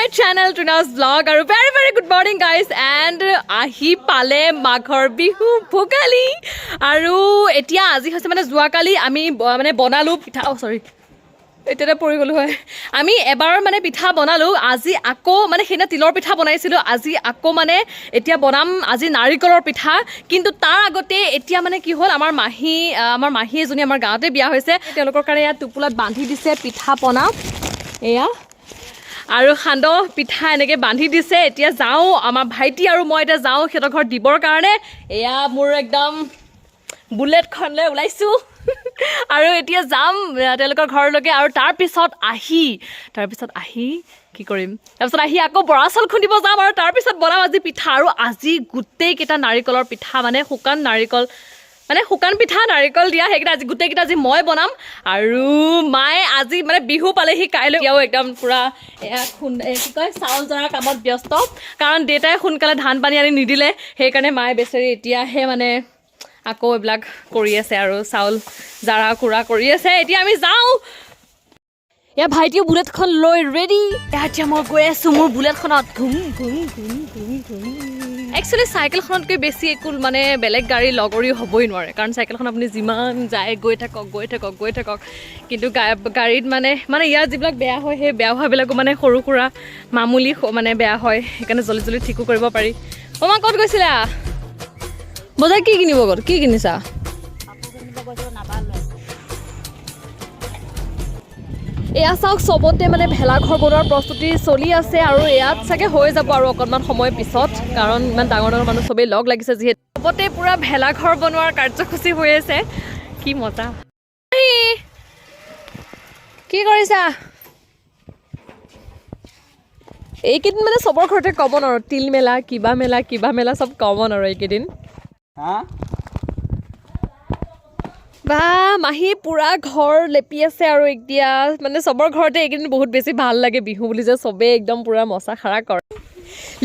my channel Tuna's vlog and very good morning guys and ahi pale maghor bihu bhogali aru etia aji hoise mane jua kali ami mane bonalu pitha sorry etera pori golu hoy ami ebar mane pitha bonalu aji akko mane hena tilor pitha bonaisilo aji akko mane etia bonam aji narikolor pitha kintu tar agote etia mane ki hol amar mahi ejoni amar gaote biya hoise telokor kare ya tupulat bandhi dise pitha pona eya আৰু খান্দ পিঠা এনেকে বান্ধি দিছে এতিয়া যাও আমাৰ ভাইটি আৰু মই এটা যাও খেতৰ ঘৰ দিবৰ কাৰণে এয়া মোৰ একদম বুলেট খনলে ওলাইছো আৰু এতিয়া যাম তেলকৰ ঘৰলৈকে আৰু তাৰ পিছত আহি কি কৰিম তাৰ পিছত আহি আকৌ বৰাচল খুন্দিব যাম আৰু তাৰ পিছত বনাম আজি পিঠা আৰু আজি গুটেই কেটা নাৰিকলৰ পিঠা মানে শুকান নাৰিকল মানে শুকান পিঠা নাৰিকল দিয়া হেগিটা আজি গুটেই কেটা আজি মই বনাম আৰু মায়ে আজি মানে বিহু পালেহি কাইলৈ ইয়াও একদম পুৰা কি কয় চাউল জৰা কামত ব্যস্ত কাৰণ দেউতাই সোনকালে ধান পানী আনি নিদিলে সেইকাৰণে মায়ে বেচেৰি এতিয়াহে মানে আকৌ এইবিলাক কৰি আছে আৰু চাউল জাৰা কুৰা কৰি আছে এতিয়া আমি যাওঁ ইয়া ভাইটিও বুলেটখন লৈ ৰেডি এতিয়া মই গৈ আছো মোৰ বুলেটখনত ঘুম একচুৱেলি চাইকেলখনতকৈ বেছি একো মানে বেলেগ গাড়ী লগৰী হ'বই নোৱাৰে কাৰণ চাইকেলখন আপুনি যিমান যায় গৈ থাকক কিন্তু গাড়ীত মানে ইয়াৰ যিবিলাক বেয়া হয় সেই বেয়া হোৱাবিলাকো মানে সৰু সুৰা মামুলি মানে বেয়া হয় সেইকাৰণে জলদি ঠিকো কৰিব পাৰি মা ক'ত গৈছিলা বজাৰ কি কিনিব গ'ল কি কিনিছা এয়া চাওক চবতে মানে ভেলাঘৰ বনোৱাৰ প্ৰস্তুতি চলি আছে আৰু ইয়াত চাগে হৈ যাব আৰু অকণমান সময় পিছত কাৰণ ইমান ডাঙৰ মানুহ চবেই লগ লাগিছে যিহেতু চবতে পুৰা ভেলাঘৰ বনোৱাৰ কাৰ্যসূচী হৈ আছে কি মজা কি কৰিছা এইকেইদিন মানে চবৰ ঘৰতে কমন আৰু তিল মেলা কিবা মেলা চব কমন আৰু এইকেইদিন বা মাহী পুৰা ঘৰ লেপি আছে আৰু এতিয়া মানে চবৰ ঘৰতে এইকেইদিন বহুত বেছি ভাল লাগে বিহু বুলি যে চবেই একদম পুৰা মচা খাৰা কৰে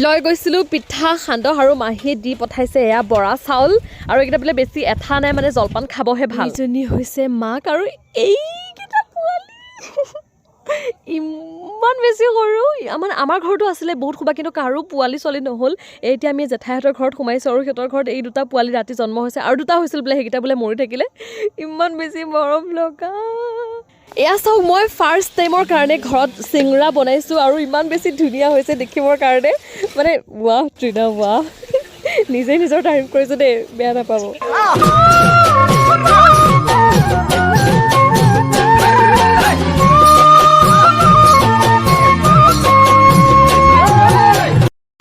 লৈ গৈছিলোঁ পিঠা সান্দহ আৰু মাহীয়ে দি পঠাইছে এয়া বৰা চাউল আৰু এইকেইটা বোলে বেছি এঠা নাই মানে জলপান খাবহে ভাল ইজনী হৈছে মাক আৰু এইকেইটা পোৱালি ইমান বেছি সৰু মানে আমাৰ ঘৰতো আছিলে বহুত সোপা কিন্তু কাৰো পোৱালি ছোৱালী নহ'ল এতিয়া আমি জেঠাইহঁতৰ ঘৰত সোমাইছোঁ আৰু সিহঁতৰ ঘৰত এই দুটা পোৱালি ৰাতি জন্ম হৈছে আৰু দুটা হৈছিল বোলে সেইকেইটা বোলে মৰি থাকিলে ইমান বেছি মৰম লগা এয়া চাওক মই ফাৰ্ষ্ট টাইমৰ কাৰণে ঘৰত চিংৰা বনাইছোঁ আৰু ইমান বেছি ধুনীয়া হৈছে দেখিবৰ কাৰণে মানে ৱাহ তৃণা ৱাহ নিজে নিজৰ তাৰিফ কৰিছোঁ দেই বেয়া নাপাব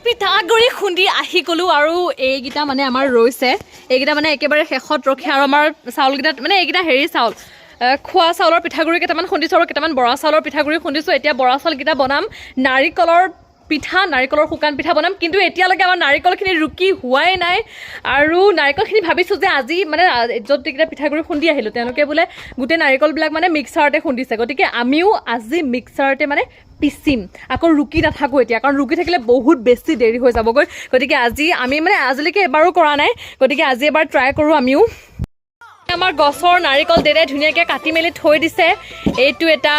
পিঠাগুড়ি খুন্দি আহি গ'লো আৰু এইকেইটা মানে আমাৰ ৰৈছে এইকেইটা মানে একেবাৰে শেষত ৰখে আৰু আমাৰ চাউলকেইটাত মানে এইকেইটা হেৰি চাউল খোৱা চাউলৰ পিঠাগুড়ি কেইটামান খুন্দিছোঁ আৰু কেইটামান বৰা চাউলৰ পিঠাগুড়ি খুন্দিছোঁ এতিয়া বৰা চাউলকেইটা বনাম নাৰিকলৰ শুকান পিঠা বনাম কিন্তু এতিয়ালৈকে আমাৰ নাৰিকলখিনি ৰুকি হোৱাই নাই আৰু নাৰিকলখিনি ভাবিছোঁ যে আজি মানে য'ত এইকেইটা পিঠাগুড়ি খুন্দি আহিলোঁ তেওঁলোকে বোলে গোটেই নাৰিকলবিলাক মানে মিক্সাৰতে খুন্দিছে গতিকে আমিও আজি মিক্সাৰতে মানে পিচিম আকৌ ৰুকি নাথাকোঁ এতিয়া কাৰণ ৰুকি থাকিলে বহুত বেছি দেৰি হৈ যাবগৈ গতিকে আজি আমি মানে আজিলৈকে এবাৰো কৰা নাই গতিকে আজি এবাৰ ট্ৰাই কৰোঁ আমিও আমাৰ গছৰ নাৰিকল দেউতাই ধুনীয়াকৈ কাটি মেলি থৈ দিছে এইটো এটা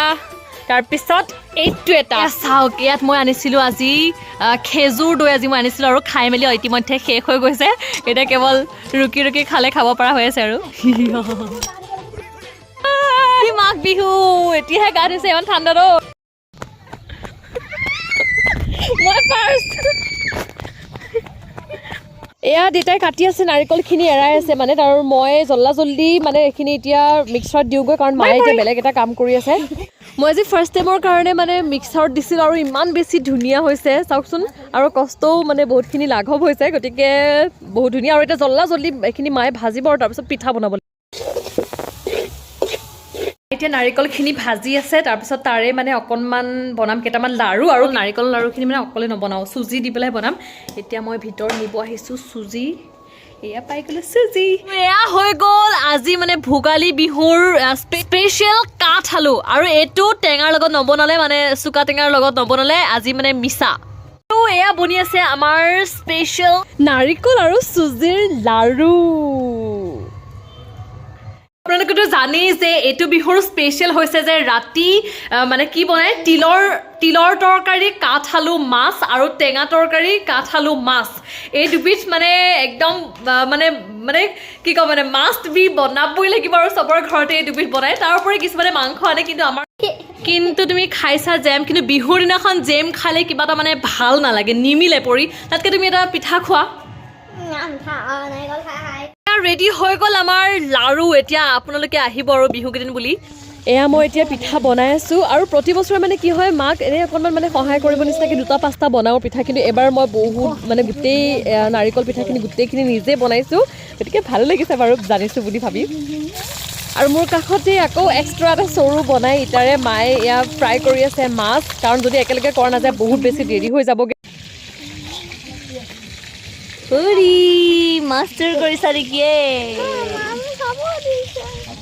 তাৰপিছত এইটো এটা চাওক ইয়াত মই আনিছিলোঁ আজি খেজুৰ দৈ আজি মই আনিছিলোঁ আৰু খাই মেলি ইতিমধ্যে শেষ হৈ গৈছে এতিয়া কেৱল ৰুকি খালে খাব পৰা হৈ আছে আৰু মাঘ বিহু এতিয়াহে গা ধুইছে ইমান ঠাণ্ডাতো মই ফাৰ্ষ্ট এয়া দেউতাই কাটি আছে নাৰিকলখিনি এৰাই আছে মানে আৰু মই জল্দি মানে এইখিনি এতিয়া মিক্সাৰত দিওঁগৈ কাৰণ মায়ে এতিয়া বেলেগ এটা কাম কৰি আছে মই আজি ফাৰ্ষ্ট টাইমৰ কাৰণে মানে মিক্সাৰত দিছিলোঁ আৰু ইমান বেছি ধুনীয়া হৈছে চাওকচোন আৰু কষ্টও মানে বহুতখিনি লাঘৱ হৈছে গতিকে বহুত ধুনীয়া আৰু এতিয়া জল্দি এইখিনি মায়ে ভাজিব আৰু তাৰপিছত পিঠা বনাব এতিয়া নাৰিকলখিনি ভাজি আছে তাৰপিছত তাৰে মানে অকণমান বনাম কেইটামান লাৰু আৰু নাৰিকল লাৰুখিনি মানে অকলে নবনাওঁ চুজি দি পেলাই বনাম এতিয়া মই ভিতৰত নিব আহিছোঁ চুজি এয়া পাই গ'লো চুজি এয়া হৈ গ'ল আজি মানে ভোগালী বিহুৰ স্পেচিয়েল কাঠ আলু আৰু এইটো টেঙাৰ লগত নবনালে মানে চুকা টেঙাৰ লগত নবনালে আজি মানে মিছা এয়া বনি আছে আমাৰ স্পেচিয়েল নাৰিকল আৰু চুজিৰ লাৰু আপোনালোকেতো জানেই যে এইটো বিহুৰ স্পেচিয়েল হৈছে যে ৰাতি মানে কি বনায় তিলৰ তৰকাৰী কাঠআলু মাছ আৰু টেঙা তৰকাৰী কাঠআলু মাছ এই দুবিধ মানে একদম মানে মানে কি কওঁ মানে মাষ্ট বি বনাবই লাগিব আৰু চবৰ ঘৰতে এই দুবিধ বনায় তাৰ উপৰি কিছুমানে মাংস আনে কিন্তু তুমি খাইছা জেম কিন্তু বিহুৰ দিনাখন জেম খালে কিবা এটা মানে ভাল নালাগে নিমিলে পৰি তাতকৈ তুমি এটা পিঠা খোৱা ৰেডি হৈ গ'ল আমাৰ লাৰু এতিয়া আপোনালোকে আহিব আৰু বিহুকেইদিন বুলি এয়া মই এতিয়া পিঠা বনাই আছোঁ আৰু প্ৰতি বছৰে মানে কি হয় মাক এনেই অকণমান মানে সহায় কৰিব নিচিনাকৈ 2-5টা বনাওঁ পিঠা কিন্তু এবাৰ মই বহুত মানে গোটেই নাৰিকল পিঠাখিনি গোটেইখিনি নিজে বনাইছোঁ গতিকে ভালো লাগিছে বাৰু জানিছোঁ বুলি ভাবি আৰু মোৰ কাষতে আকৌ এক্সট্ৰা এটা চৰু বনাই ইটাৰে মায়ে এয়া ফ্ৰাই কৰি আছে মাছ কাৰণ যদি একেলগে কৰা নাযায় বহুত বেছি দেৰি হৈ যাবগৈ মাষ্টাৰ কৰিছা নেকি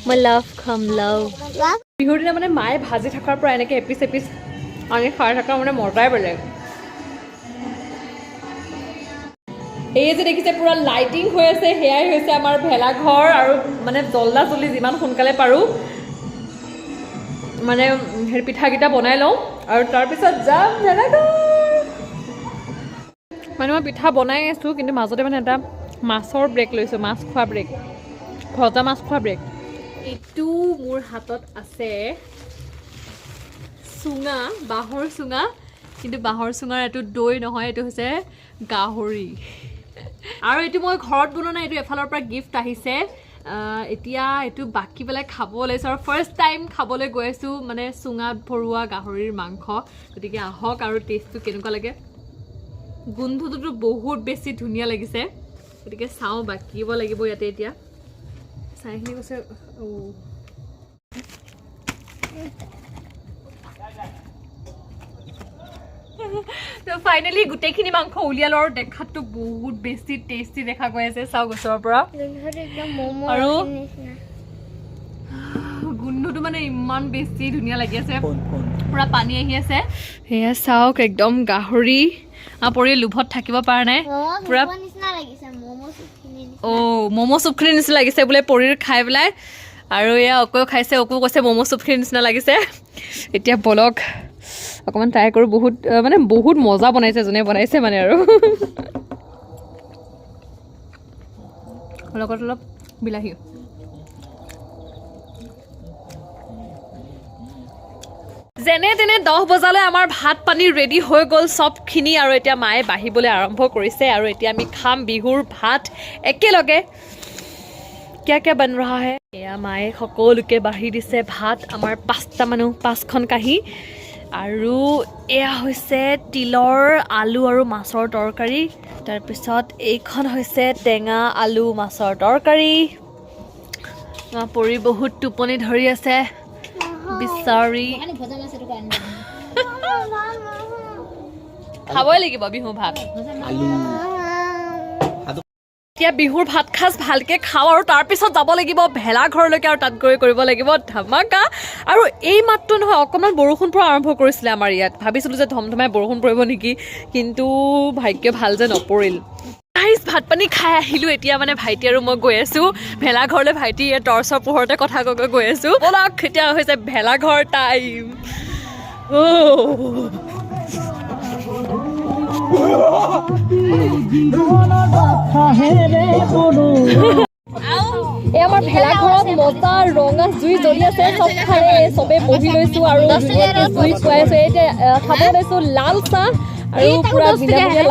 মই লাভ খাম লাভ বিহুৰ দিনা মানে মায়ে ভাজি থকাৰ পৰা এনেকৈ এপিচ এপিচ আনি খাই থকাৰ মানে মজাই বেলেগ এই যে দেখিছে পুৰা লাইটিং হৈ আছে সেয়াই হৈছে আমাৰ ভেলাঘৰ আৰু মানে জল্দা জল্দি যিমান সোনকালে পাৰোঁ মানে হেৰি পিঠাকেইটা বনাই লওঁ আৰু তাৰপিছত যাম ভেলাঘৰ মানে মই পিঠা বনাই আছোঁ কিন্তু মাজতে মানে এটা মাছৰ ব্ৰেক লৈছোঁ মাছ খোৱা ব্ৰেক ভজা মাছ খোৱা ব্ৰেক এইটো মোৰ হাতত আছে চুঙা বাঁহৰ চুঙা কিন্তু বাঁহৰ চুঙাৰ এইটো দৈ নহয় এইটো হৈছে গাহৰি আৰু এইটো মই ঘৰত বনোৱা নাই এইটো এফালৰ পৰা গিফ্ট আহিছে এতিয়া এইটো বাকী পেলাই খাব ওলাইছোঁ আৰু ফাৰ্ষ্ট টাইম খাবলৈ গৈ আছোঁ মানে চুঙাত ভৰোৱা গাহৰিৰ মাংস গতিকে আহক আৰু টেষ্টটো কেনেকুৱা লাগে গোন্ধটোতো বহুত বেছি ধুনীয়া লাগিছে গতিকে চাওঁ বাকিব লাগিব ইয়াতে এতিয়া চাইখিনি কৈছে তো ফাইনেলি গোটেইখিনি মাংস উলিয়ালো আৰু দেখাতো বহুত বেছি টেষ্টি দেখা গৈ আছে চাওঁ গছৰ পৰা আৰু গোন্ধটো মানে ইমান বেছি ধুনীয়া লাগি আছে পুৰা পানী আহি আছে সেয়া চাওক একদম গাহৰি পৰি লোভত থাকিব পৰা নাই পুৰা ম'ম' চুপখিনিৰ নিচিনা লাগিছে বোলে পৰীৰ খাই পেলাই আৰু এয়া অকৈও খাইছে অকো কৈছে ম'ম' চুপখিনিৰ নিচিনা লাগিছে এতিয়া বলক অকণমান ট্ৰাই কৰোঁ বহুত মজা বনাইছে যোনে বনাইছে মানে আৰু লগত অলপ বিলাহী যেনে তেনে 10 বজালৈ আমাৰ ভাত পানী ৰেডি হৈ গ'ল চবখিনি আৰু এতিয়া মায়ে বাঢ়িবলৈ আৰম্ভ কৰিছে আৰু এতিয়া আমি খাম বিহুৰ ভাত একেলগে কিয়া বন ৰহা হে এয়া মায়ে সকলোকে বাঢ়ি দিছে ভাত আমাৰ 5টা মানুহ 5খন কাঁহী আৰু এয়া হৈছে তিলৰ আলু আৰু মাছৰ তৰকাৰী তাৰপিছত এইখন হৈছে টেঙা আলু মাছৰ তৰকাৰী পৰি বহুত টোপনি ধৰি আছে বিচাৰি খাবই লাগিব বিহু ভাত এতিয়া বিহুৰ ভাত সাজ ভালকে খাওঁ আৰু তাৰপিছত যাব লাগিব ভেলাঘৰলৈকে আৰু তাত গৈ কৰিব লাগিব ধামাকা আৰু এই মাত্ৰ নহয় অকণমান বৰষুণ পৰা আৰম্ভ কৰিছিলে আমাৰ ইয়াত ভাবিছিলোঁ যে ধমধমাই বৰষুণ পৰিব নেকি কিন্তু ভাগ্য ভাল যে নপৰিল ভাত পানী খাই আহিলোঁ এতিয়া মানে ভাইটি আৰু মই গৈ আছোঁ ভেলাঘৰলৈ ভাইটি টৰ্চৰ পোহৰতে কথা কৈ গৈ আছোঁ ব'লক এতিয়া হৈছে ভেলাঘৰ টাইম এই আমাৰ ভেলাঘৰত মজা ৰঙা জুই জ্বলি আছে চবফালে চবে বহি লৈছোঁ আৰু জুই খুৱাই আছোঁ এতিয়া খাব লৈছোঁ লাল চাহ আৰু পুৰা বিনা লাল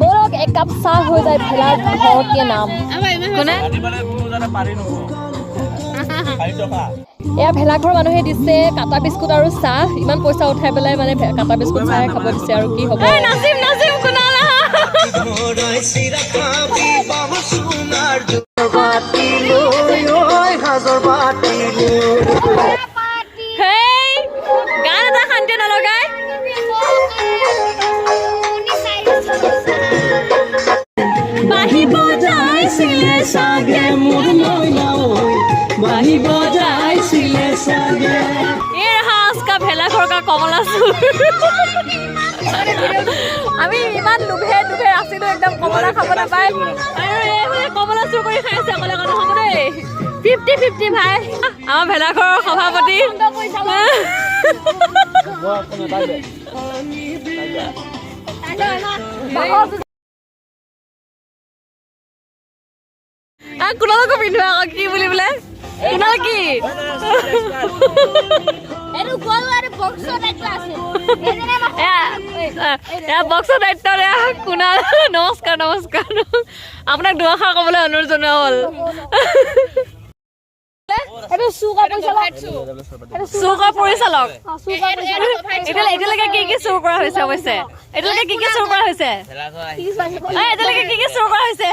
বলক এক কাপ চাহ হৈ যায় ভেলাঘৰ के नाम এয়া ভেলাঘৰ মানুহে দিছে কাটা বিস্কুট আৰু চাহ ইমান পইচা উঠাই পেলাই মানে কাটা বিস্কুট চাহে খাব দিছে আৰু কি হ'ব গান এটা শান্তি নলগাই বাঁহী বজাইছিলে চাগে মোৰ মইনা বাঁহী বজাইছিলে চাগে এই হাঁচকা ভেলা ভেলাঘৰ কা কমলা চুৰ আমি ইমান লোভে আছিলো একদম কমলা খাব নাপায় আৰু এই কমলা চুৰ কৰি খাইছে অকলে অকলে হ'ব দেই 50-50 ভাই আমাৰ ভেলাঘৰৰ সভাপতি কোনালকো পিন্ধো আকৌ কি বুলি বোলে কোনাল কি বক্সৰ দায়িত্ব কুনাল নমস্কাৰ আপোনাক দুআষাৰ ক'বলৈ অনুৰোধ জনোৱা হ'ল চুৰ পৰিচালক এতিয়ালৈকে কি চুৰ কৰা হৈছে অৱশ্যে এতিয়ালৈকে কি চুৰ কৰা হৈছে এতিয়ালৈকে কি চুৰ কৰা হৈছে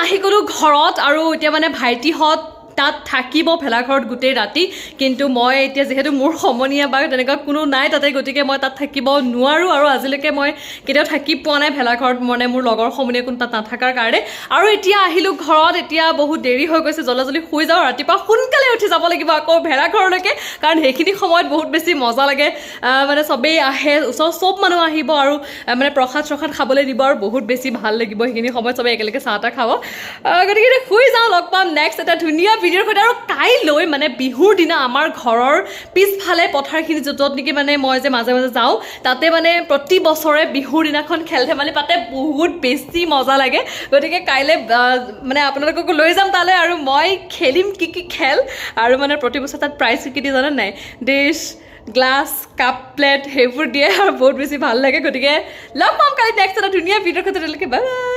আহি গ'লো ঘৰত আৰু এতিয়া মানে ভাইটিহঁত তাত থাকিব ভেলাঘৰত গোটেই ৰাতি কিন্তু মই এতিয়া যিহেতু মোৰ সমনীয়া বা তেনেকুৱা কোনো নাই তাতে গতিকে মই তাত থাকিব নোৱাৰোঁ আৰু আজিলৈকে মই কেতিয়াও থাকি পোৱা নাই ভেলাঘৰত মানে মোৰ লগৰ সমনীয়া কোনো তাত নাথাকাৰ কাৰণে আৰু এতিয়া আহিলোঁ ঘৰত এতিয়া বহুত দেৰি হৈ গৈছে জলদি শুই যাওঁ ৰাতিপুৱা সোনকালে উঠি যাব লাগিব আকৌ ভেলাঘৰলৈকে কাৰণ সেইখিনি সময়ত বহুত বেছি মজা লাগে মানে চবেই আহে ওচৰ চব মানুহ আহিব আৰু মানে প্ৰসাদ খাবলৈ দিব আৰু বহুত বেছি ভাল লাগিব সেইখিনি সময়ত চবেই একেলগে চাহ তাহ খাব গতিকে শুই যাওঁ লগ পাম নেক্সট এটা ধুনীয়া ভিডিঅ'ৰ সৈতে আৰু কাইলৈ মানে বিহুৰ দিনা আমাৰ ঘৰৰ পিছফালে পথাৰখিনি য'ত নেকি মানে মই যে মাজে যাওঁ তাতে মানে প্ৰতি বছৰে বিহুৰ দিনাখন খেল ধেমালি পাতে বহুত বেছি মজা লাগে গতিকে কাইলৈ মানে আপোনালোককো লৈ যাম তালৈ আৰু মই খেলিম কি খেল আৰু মানে প্ৰতি বছৰ তাত প্ৰাইজ কি দিয়ে জানে নাই ডিছ গ্লাছ কাপ প্লেট সেইবোৰ দিয়ে আৰু বহুত বেছি ভাল লাগে গতিকে লগ পাম কালি নেক্সট এটা ধুনীয়া ভিডিঅ'ৰ সৈতে বাই